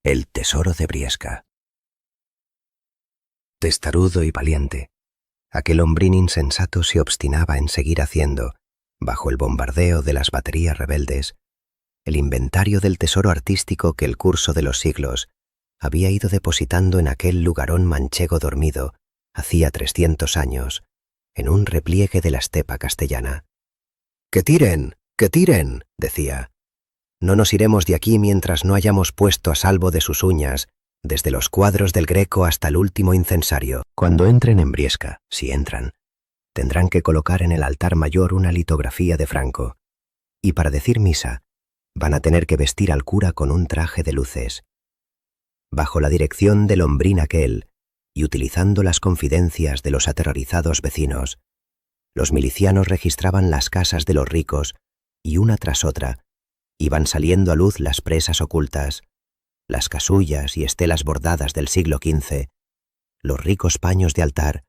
El tesoro de Briesca. Testarudo y valiente, aquel hombrín insensato se obstinaba en seguir haciendo, bajo el bombardeo de las baterías rebeldes, el inventario del tesoro artístico que el curso de los siglos había ido depositando en aquel lugarón manchego dormido hacía 300 años, en un repliegue de la estepa castellana. ¡Que tiren! ¡Que tiren!, decía. No nos iremos de aquí mientras no hayamos puesto a salvo de sus uñas, desde los cuadros del Greco hasta el último incensario. Cuando entren en Briesca, si entran, tendrán que colocar en el altar mayor una litografía de Franco, y para decir misa, van a tener que vestir al cura con un traje de luces. Bajo la dirección del hombrín aquel, y utilizando las confidencias de los aterrorizados vecinos, los milicianos registraban las casas de los ricos y una tras otra iban saliendo a luz las presas ocultas, las casullas y estelas bordadas del siglo XV, los ricos paños de altar,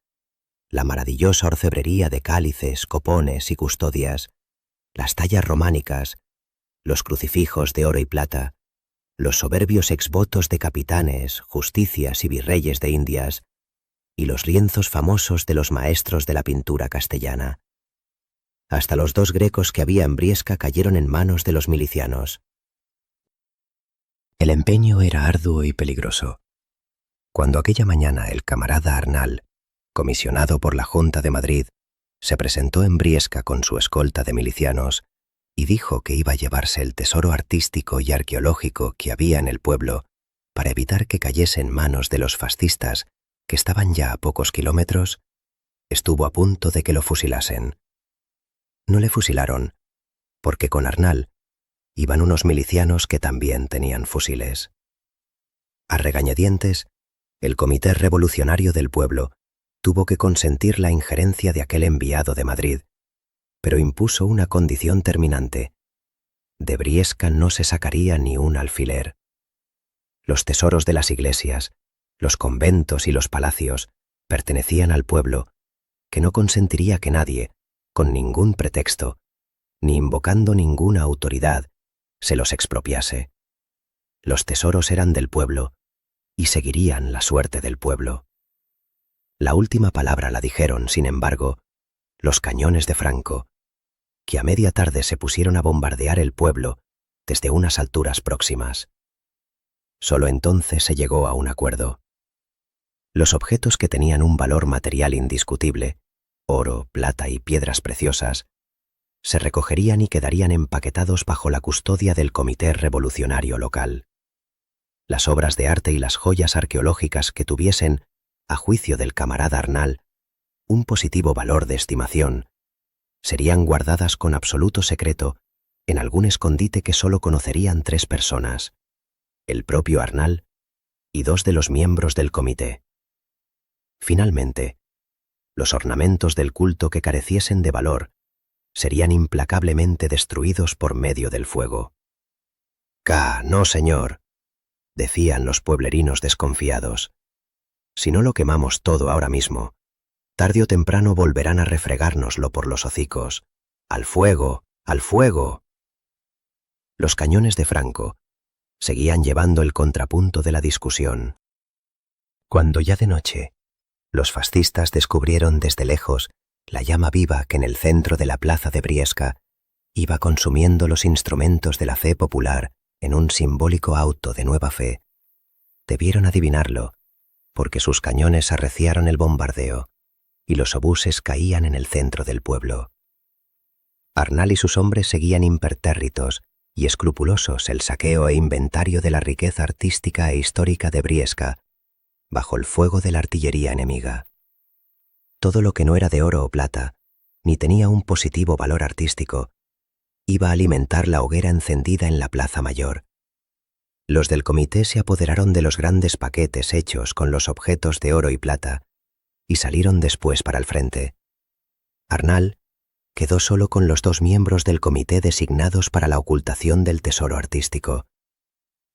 la maravillosa orfebrería de cálices, copones y custodias, las tallas románicas, los crucifijos de oro y plata, los soberbios exvotos de capitanes, justicias y virreyes de Indias, y los lienzos famosos de los maestros de la pintura castellana. Hasta los 2 grecos que había en Briesca cayeron en manos de los milicianos. El empeño era arduo y peligroso. Cuando aquella mañana el camarada Arnal, comisionado por la Junta de Madrid, se presentó en Briesca con su escolta de milicianos y dijo que iba a llevarse el tesoro artístico y arqueológico que había en el pueblo para evitar que cayese en manos de los fascistas que estaban ya a pocos kilómetros, estuvo a punto de que lo fusilasen. No le fusilaron, porque con Arnal iban unos milicianos que también tenían fusiles. A regañadientes, el Comité Revolucionario del pueblo tuvo que consentir la injerencia de aquel enviado de Madrid, pero impuso una condición terminante. De Briesca no se sacaría ni un alfiler. Los tesoros de las iglesias, los conventos y los palacios pertenecían al pueblo, que no consentiría que nadie, con ningún pretexto, ni invocando ninguna autoridad, se los expropiase. Los tesoros eran del pueblo y seguirían la suerte del pueblo. La última palabra la dijeron, sin embargo, los cañones de Franco, que a media tarde se pusieron a bombardear el pueblo desde unas alturas próximas. Solo entonces se llegó a un acuerdo. Los objetos que tenían un valor material indiscutible, oro, plata y piedras preciosas, se recogerían y quedarían empaquetados bajo la custodia del Comité Revolucionario local. Las obras de arte y las joyas arqueológicas que tuviesen, a juicio del camarada Arnal, un positivo valor de estimación, serían guardadas con absoluto secreto en algún escondite que solo conocerían 3 personas, el propio Arnal y 2 de los miembros del comité. Finalmente, los ornamentos del culto que careciesen de valor serían implacablemente destruidos por medio del fuego. No, señor», decían los pueblerinos desconfiados. «Si no lo quemamos todo ahora mismo, tarde o temprano volverán a refregárnoslo por los hocicos. ¡Al fuego! ¡Al fuego!». Los cañones de Franco seguían llevando el contrapunto de la discusión. Cuando ya de noche, los fascistas descubrieron desde lejos la llama viva que en el centro de la plaza de Briesca iba consumiendo los instrumentos de la fe popular en un simbólico auto de nueva fe, debieron adivinarlo, porque sus cañones arreciaron el bombardeo y los obuses caían en el centro del pueblo. Arnal y sus hombres seguían impertérritos y escrupulosos el saqueo e inventario de la riqueza artística e histórica de Briesca, bajo el fuego de la artillería enemiga. Todo lo que no era de oro o plata, ni tenía un positivo valor artístico, iba a alimentar la hoguera encendida en la plaza mayor. Los del comité se apoderaron de los grandes paquetes hechos con los objetos de oro y plata y salieron después para el frente. Arnal quedó solo con los 2 miembros del comité designados para la ocultación del tesoro artístico.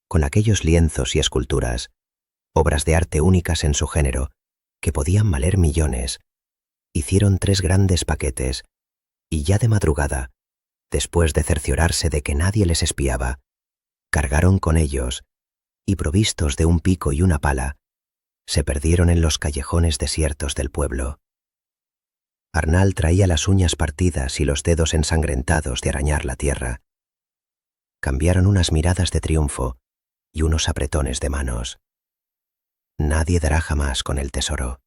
Con aquellos lienzos y esculturas, obras de arte únicas en su género, que podían valer millones, hicieron 3 grandes paquetes, y ya de madrugada, después de cerciorarse de que nadie les espiaba, cargaron con ellos y provistos de un pico y una pala, se perdieron en los callejones desiertos del pueblo. Arnal traía las uñas partidas y los dedos ensangrentados de arañar la tierra. Cambiaron unas miradas de triunfo y unos apretones de manos. Nadie dará jamás con el tesoro.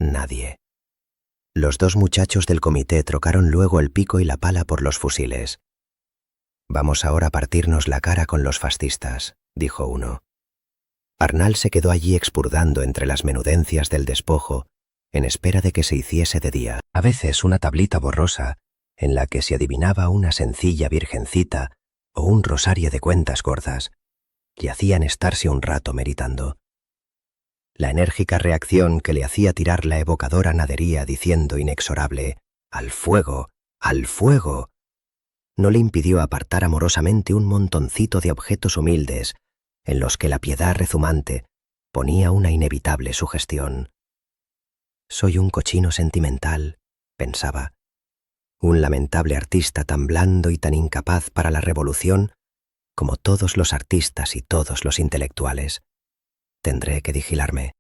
Nadie. Los dos muchachos del comité trocaron luego el pico y la pala por los fusiles. «Vamos ahora a partirnos la cara con los fascistas», dijo uno. Arnal se quedó allí expurgando entre las menudencias del despojo en espera de que se hiciese de día. A veces una tablita borrosa en la que se adivinaba una sencilla virgencita o un rosario de cuentas gordas le hacían estarse un rato meditando. La enérgica reacción que le hacía tirar la evocadora nadería diciendo inexorable «¡Al fuego! ¡Al fuego!», no le impidió apartar amorosamente un montoncito de objetos humildes en los que la piedad rezumante ponía una inevitable sugestión. «Soy un cochino sentimental», pensaba, «un lamentable artista tan blando y tan incapaz para la revolución como todos los artistas y todos los intelectuales. Tendré que vigilarme».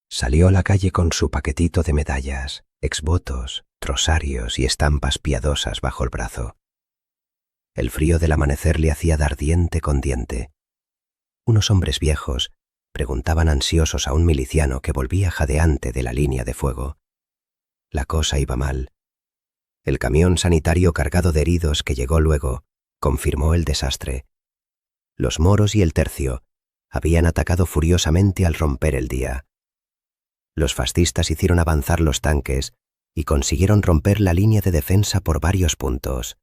Salió a la calle con su paquetito de medallas, exvotos, rosarios y estampas piadosas bajo el brazo. El frío del amanecer le hacía dar diente con diente. Unos hombres viejos preguntaban ansiosos a un miliciano que volvía jadeante de la línea de fuego. La cosa iba mal. El camión sanitario cargado de heridos que llegó luego confirmó el desastre. Los moros y el tercio habían atacado furiosamente al romper el día. Los fascistas hicieron avanzar los tanques y consiguieron romper la línea de defensa por varios puntos.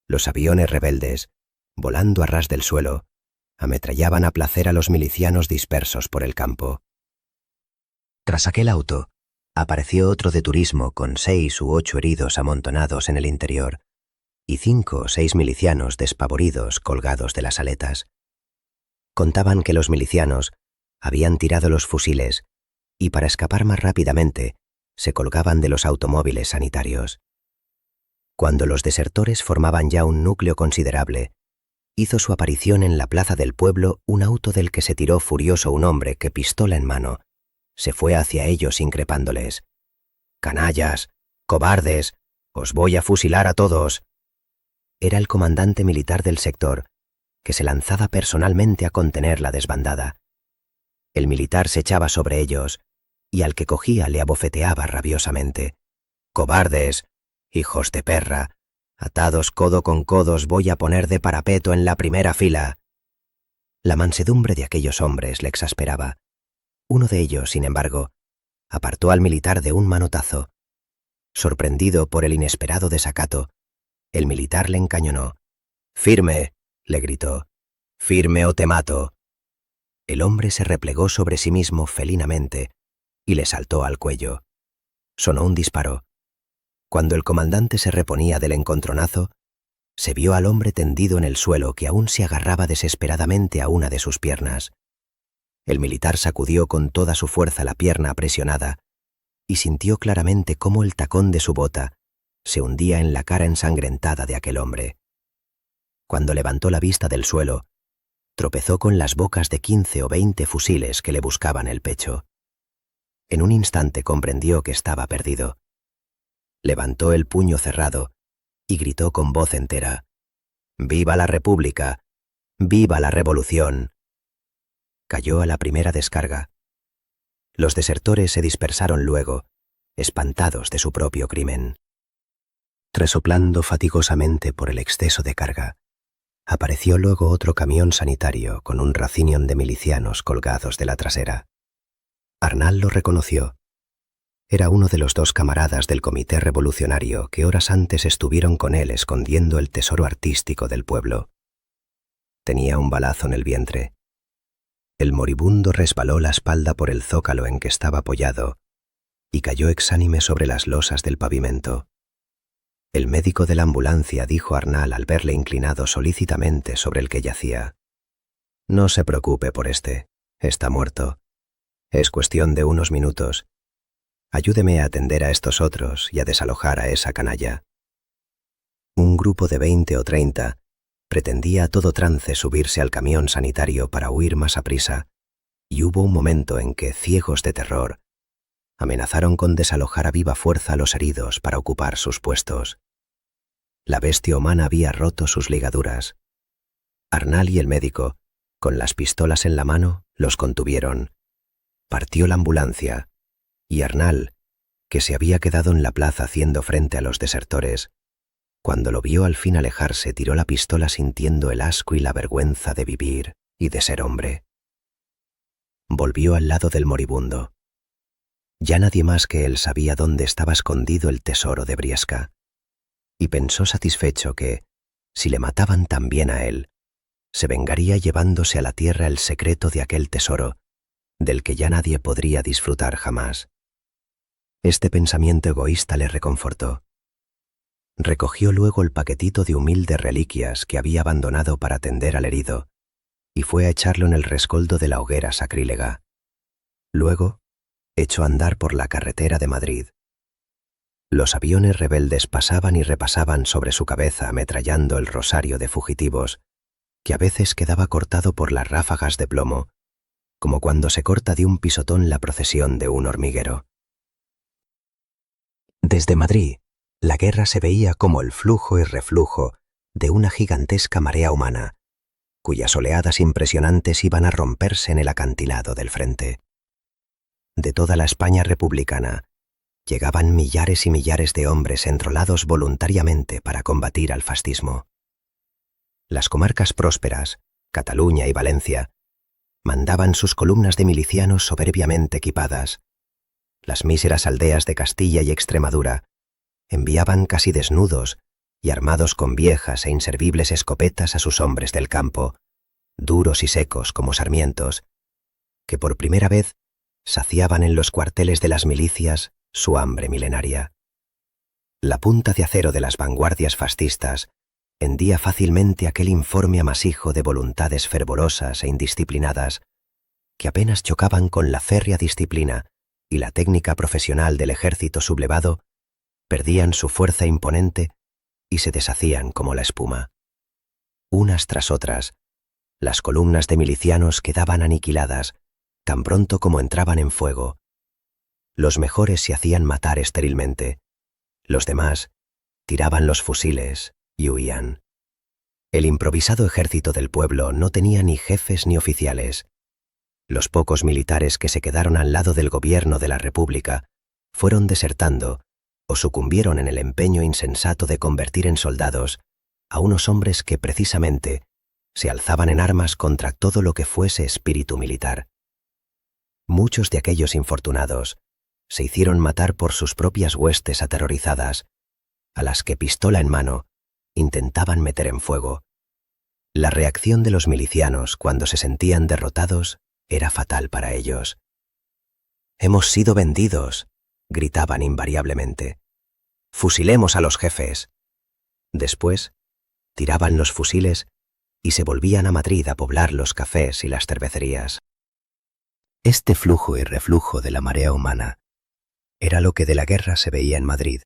Los aviones rebeldes, volando a ras del suelo, ametrallaban a placer a los milicianos dispersos por el campo. Tras aquel auto, apareció otro de turismo con 6 u 8 heridos amontonados en el interior y 5 o 6 milicianos despavoridos colgados de las aletas. Contaban que los milicianos habían tirado los fusiles y para escapar más rápidamente se colgaban de los automóviles sanitarios. Cuando los desertores formaban ya un núcleo considerable, hizo su aparición en la plaza del pueblo un auto del que se tiró furioso un hombre que, pistola en mano, se fue hacia ellos increpándoles. «¡Canallas! ¡Cobardes! ¡Os voy a fusilar a todos!». Era el comandante militar del sector, que se lanzaba personalmente a contener la desbandada. El militar se echaba sobre ellos, y al que cogía le abofeteaba rabiosamente. «¡Cobardes! ¡Hijos de perra! Atados codo con codo os voy a poner de parapeto en la primera fila». La mansedumbre de aquellos hombres le exasperaba. Uno de ellos, sin embargo, apartó al militar de un manotazo. Sorprendido por el inesperado desacato, el militar le encañonó. «¡Firme!», le gritó. «¡Firme o te mato!». El hombre se replegó sobre sí mismo felinamente y le saltó al cuello. Sonó un disparo. Cuando el comandante se reponía del encontronazo, se vio al hombre tendido en el suelo que aún se agarraba desesperadamente a una de sus piernas. El militar sacudió con toda su fuerza la pierna apresionada y sintió claramente cómo el tacón de su bota se hundía en la cara ensangrentada de aquel hombre. Cuando levantó la vista del suelo, tropezó con las bocas de 15 o 20 fusiles que le buscaban el pecho. En un instante comprendió que estaba perdido. Levantó el puño cerrado y gritó con voz entera: «¡Viva la República! ¡Viva la Revolución!». Cayó a la primera descarga. Los desertores se dispersaron luego, espantados de su propio crimen. Resoplando fatigosamente por el exceso de carga, apareció luego otro camión sanitario con un racinión de milicianos colgados de la trasera. Arnal lo reconoció. Era uno de los 2 camaradas del comité revolucionario que horas antes estuvieron con él escondiendo el tesoro artístico del pueblo. Tenía un balazo en el vientre. El moribundo resbaló la espalda por el zócalo en que estaba apoyado y cayó exánime sobre las losas del pavimento. El médico de la ambulancia dijo a Arnal al verle inclinado solícitamente sobre el que yacía: «No se preocupe por este, está muerto. Es cuestión de unos minutos. Ayúdeme a atender a estos otros y a desalojar a esa canalla». Un grupo de 20 o 30 Pretendía a todo trance subirse al camión sanitario para huir más aprisa, y hubo un momento en que, ciegos de terror, amenazaron con desalojar a viva fuerza a los heridos para ocupar sus puestos. La bestia humana había roto sus ligaduras. Arnal y el médico, con las pistolas en la mano, los contuvieron. Partió la ambulancia, y Arnal, que se había quedado en la plaza haciendo frente a los desertores, cuando lo vio al fin alejarse, tiró la pistola sintiendo el asco y la vergüenza de vivir y de ser hombre. Volvió al lado del moribundo. Ya nadie más que él sabía dónde estaba escondido el tesoro de Briesca, y pensó satisfecho que, si le mataban también a él, se vengaría llevándose a la tierra el secreto de aquel tesoro, del que ya nadie podría disfrutar jamás. Este pensamiento egoísta le reconfortó. Recogió luego el paquetito de humildes reliquias que había abandonado para atender al herido, y fue a echarlo en el rescoldo de la hoguera sacrílega. Luego, echó a andar por la carretera de Madrid. Los aviones rebeldes pasaban y repasaban sobre su cabeza ametrallando el rosario de fugitivos, que a veces quedaba cortado por las ráfagas de plomo, como cuando se corta de un pisotón la procesión de un hormiguero. Desde Madrid, la guerra se veía como el flujo y reflujo de una gigantesca marea humana, cuyas oleadas impresionantes iban a romperse en el acantilado del frente. De toda la España republicana, llegaban millares y millares de hombres enrolados voluntariamente para combatir al fascismo. Las comarcas prósperas, Cataluña y Valencia, mandaban sus columnas de milicianos soberbiamente equipadas. Las míseras aldeas de Castilla y Extremadura enviaban casi desnudos y armados con viejas e inservibles escopetas a sus hombres del campo, duros y secos como sarmientos, que por primera vez saciaban en los cuarteles de las milicias su hambre milenaria. La punta de acero de las vanguardias fascistas hendía fácilmente aquel informe amasijo de voluntades fervorosas e indisciplinadas que apenas chocaban con la férrea disciplina y la técnica profesional del ejército sublevado, perdían su fuerza imponente y se deshacían como la espuma. Unas tras otras, las columnas de milicianos quedaban aniquiladas tan pronto como entraban en fuego. Los mejores se hacían matar estérilmente, los demás tiraban los fusiles y huían. El improvisado ejército del pueblo no tenía ni jefes ni oficiales. Los pocos militares que se quedaron al lado del gobierno de la República fueron desertando o sucumbieron en el empeño insensato de convertir en soldados a unos hombres que precisamente se alzaban en armas contra todo lo que fuese espíritu militar. Muchos de aquellos infortunados se hicieron matar por sus propias huestes aterrorizadas, a las que pistola en mano intentaban meter en fuego. La reacción de los milicianos cuando se sentían derrotados era fatal para ellos. «Hemos sido vendidos», gritaban invariablemente. «Fusilemos a los jefes». Después, tiraban los fusiles y se volvían a Madrid a poblar los cafés y las cervecerías. Este flujo y reflujo de la marea humana era lo que de la guerra se veía en Madrid.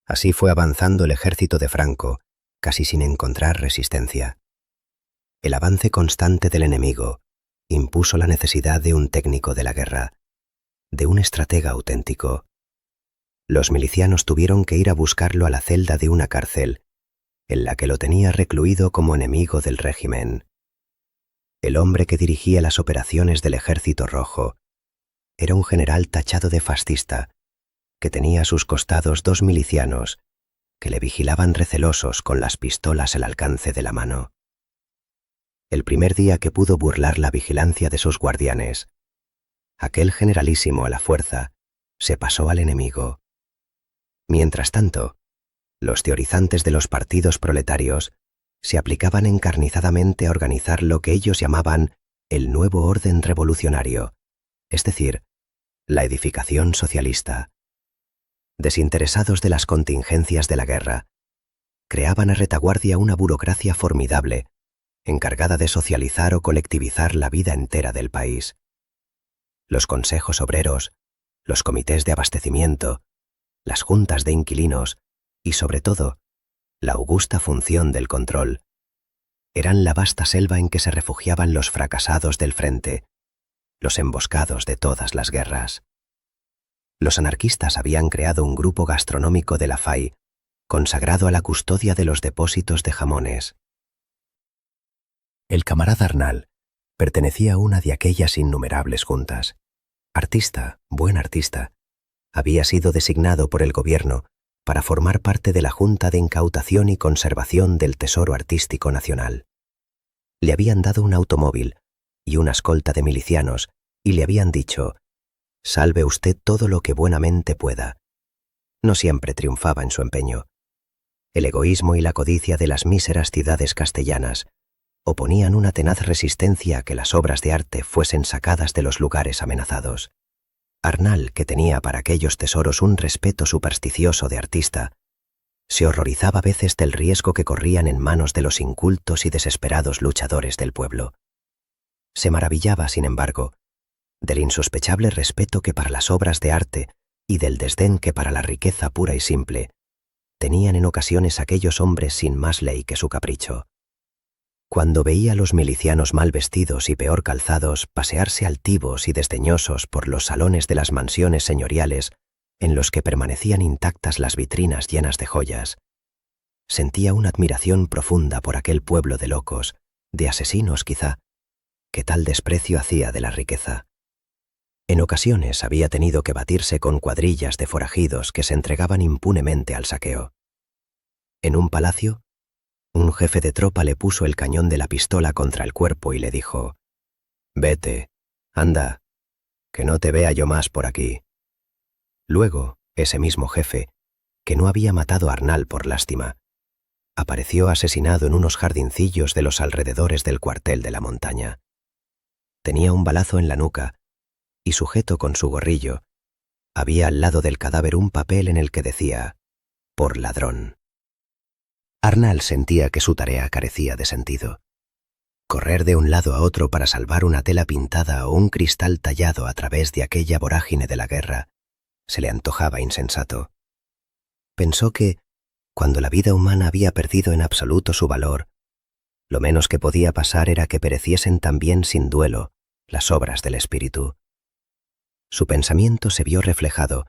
Así fue avanzando el ejército de Franco, casi sin encontrar resistencia. El avance constante del enemigo impuso la necesidad de un técnico de la guerra, de un estratega auténtico. Los milicianos tuvieron que ir a buscarlo a la celda de una cárcel, en la que lo tenía recluido como enemigo del régimen. El hombre que dirigía las operaciones del Ejército Rojo era un general tachado de fascista, que tenía a sus costados dos milicianos que le vigilaban recelosos con las pistolas al alcance de la mano. El primer día que pudo burlar la vigilancia de sus guardianes, aquel generalísimo a la fuerza se pasó al enemigo. Mientras tanto, los teorizantes de los partidos proletarios se aplicaban encarnizadamente a organizar lo que ellos llamaban el nuevo orden revolucionario, es decir, la edificación socialista. Desinteresados de las contingencias de la guerra, creaban a retaguardia una burocracia formidable, encargada de socializar o colectivizar la vida entera del país. Los consejos obreros, los comités de abastecimiento, las juntas de inquilinos y, sobre todo, la augusta función del control, eran la vasta selva en que se refugiaban los fracasados del frente, los emboscados de todas las guerras. Los anarquistas habían creado un grupo gastronómico de la FAI, consagrado a la custodia de los depósitos de jamones. El camarada Arnal pertenecía a una de aquellas innumerables juntas. Artista, buen artista, había sido designado por el gobierno para formar parte de la Junta de Incautación y Conservación del Tesoro Artístico Nacional. Le habían dado un automóvil y una escolta de milicianos y le habían dicho: «Salve usted todo lo que buenamente pueda». No siempre triunfaba en su empeño. El egoísmo y la codicia de las míseras ciudades castellanas oponían una tenaz resistencia a que las obras de arte fuesen sacadas de los lugares amenazados. Arnal, que tenía para aquellos tesoros un respeto supersticioso de artista, se horrorizaba a veces del riesgo que corrían en manos de los incultos y desesperados luchadores del pueblo. Se maravillaba, sin embargo, del insospechable respeto que para las obras de arte y del desdén que para la riqueza pura y simple tenían en ocasiones aquellos hombres sin más ley que su capricho. Cuando veía a los milicianos mal vestidos y peor calzados pasearse altivos y desdeñosos por los salones de las mansiones señoriales en los que permanecían intactas las vitrinas llenas de joyas, sentía una admiración profunda por aquel pueblo de locos, de asesinos quizá, que tal desprecio hacía de la riqueza. En ocasiones había tenido que batirse con cuadrillas de forajidos que se entregaban impunemente al saqueo. En un palacio, un jefe de tropa le puso el cañón de la pistola contra el cuerpo y le dijo: «Vete, anda, que no te vea yo más por aquí». Luego, ese mismo jefe, que no había matado a Arnal por lástima, apareció asesinado en unos jardincillos de los alrededores del cuartel de la montaña. Tenía un balazo en la nuca y, sujeto con su gorrillo, había al lado del cadáver un papel en el que decía: «Por ladrón». Arnal sentía que su tarea carecía de sentido. Correr de un lado a otro para salvar una tela pintada o un cristal tallado a través de aquella vorágine de la guerra se le antojaba insensato. Pensó que, cuando la vida humana había perdido en absoluto su valor, lo menos que podía pasar era que pereciesen también sin duelo las obras del espíritu. Su pensamiento se vio reflejado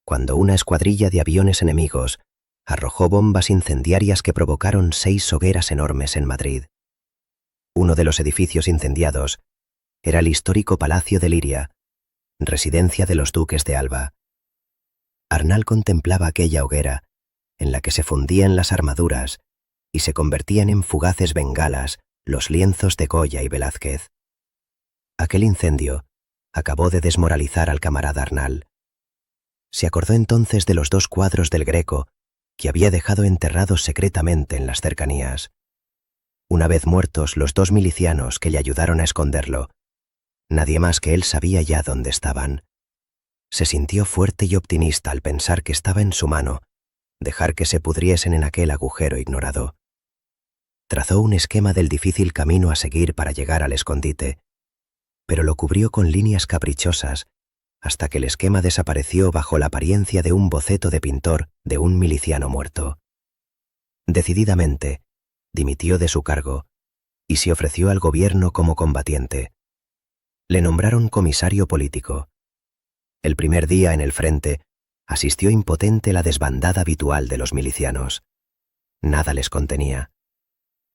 cuando una escuadrilla de aviones enemigos arrojó bombas incendiarias que provocaron 6 hogueras enormes en Madrid. Uno de los edificios incendiados era el histórico Palacio de Liria, residencia de los duques de Alba. Arnal contemplaba aquella hoguera en la que se fundían las armaduras y se convertían en fugaces bengalas los lienzos de Goya y Velázquez. Aquel incendio acabó de desmoralizar al camarada Arnal. Se acordó entonces de los 2 cuadros del Greco que había dejado enterrados secretamente en las cercanías. Una vez muertos los 2 milicianos que le ayudaron a esconderlo, nadie más que él sabía ya dónde estaban. Se sintió fuerte y optimista al pensar que estaba en su mano dejar que se pudriesen en aquel agujero ignorado. Trazó un esquema del difícil camino a seguir para llegar al escondite, pero lo cubrió con líneas caprichosas hasta que el esquema desapareció bajo la apariencia de un boceto de pintor de un miliciano muerto. Decididamente, dimitió de su cargo y se ofreció al gobierno como combatiente. Le nombraron comisario político. El primer día en el frente asistió impotente la desbandada habitual de los milicianos. Nada les contenía.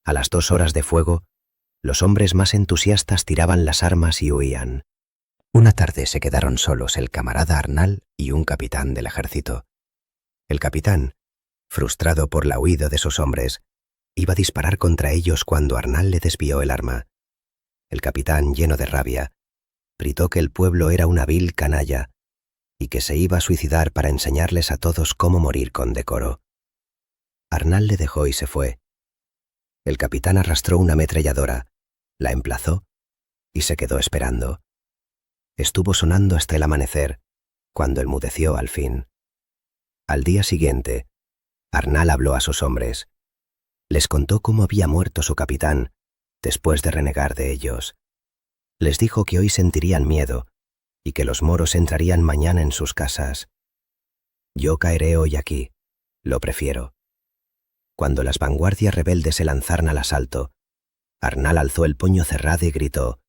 A las 2 horas de fuego, los hombres más entusiastas tiraban las armas y huían. Una tarde se quedaron solos el camarada Arnal y un capitán del ejército. El capitán, frustrado por la huida de sus hombres, iba a disparar contra ellos cuando Arnal le desvió el arma. El capitán, lleno de rabia, gritó que el pueblo era una vil canalla y que se iba a suicidar para enseñarles a todos cómo morir con decoro. Arnal le dejó y se fue. El capitán arrastró una ametralladora, la emplazó y se quedó esperando. Estuvo sonando hasta el amanecer, cuando enmudeció al fin. Al día siguiente, Arnal habló a sus hombres. Les contó cómo había muerto su capitán, después de renegar de ellos. Les dijo que hoy sentirían miedo y que los moros entrarían mañana en sus casas. «Yo caeré hoy aquí, lo prefiero». Cuando las vanguardias rebeldes se lanzaran al asalto, Arnal alzó el puño cerrado y gritó: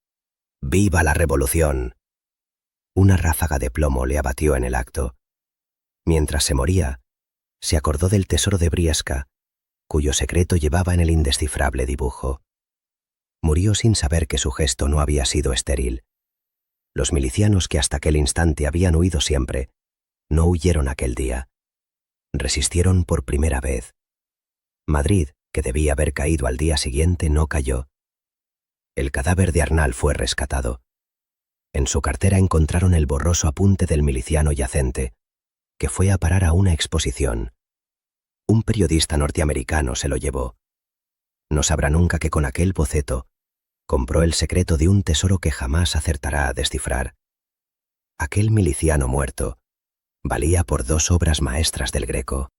«¡Viva la revolución!». Una ráfaga de plomo le abatió en el acto. Mientras se moría, se acordó del tesoro de Briesca, cuyo secreto llevaba en el indescifrable dibujo. Murió sin saber que su gesto no había sido estéril. Los milicianos que hasta aquel instante habían huido siempre, no huyeron aquel día. Resistieron por primera vez. Madrid, que debía haber caído al día siguiente, no cayó. El cadáver de Arnal fue rescatado. En su cartera encontraron el borroso apunte del miliciano yacente, que fue a parar a una exposición. Un periodista norteamericano se lo llevó. No sabrá nunca que con aquel boceto compró el secreto de un tesoro que jamás acertará a descifrar. Aquel miliciano muerto valía por 2 obras maestras del Greco.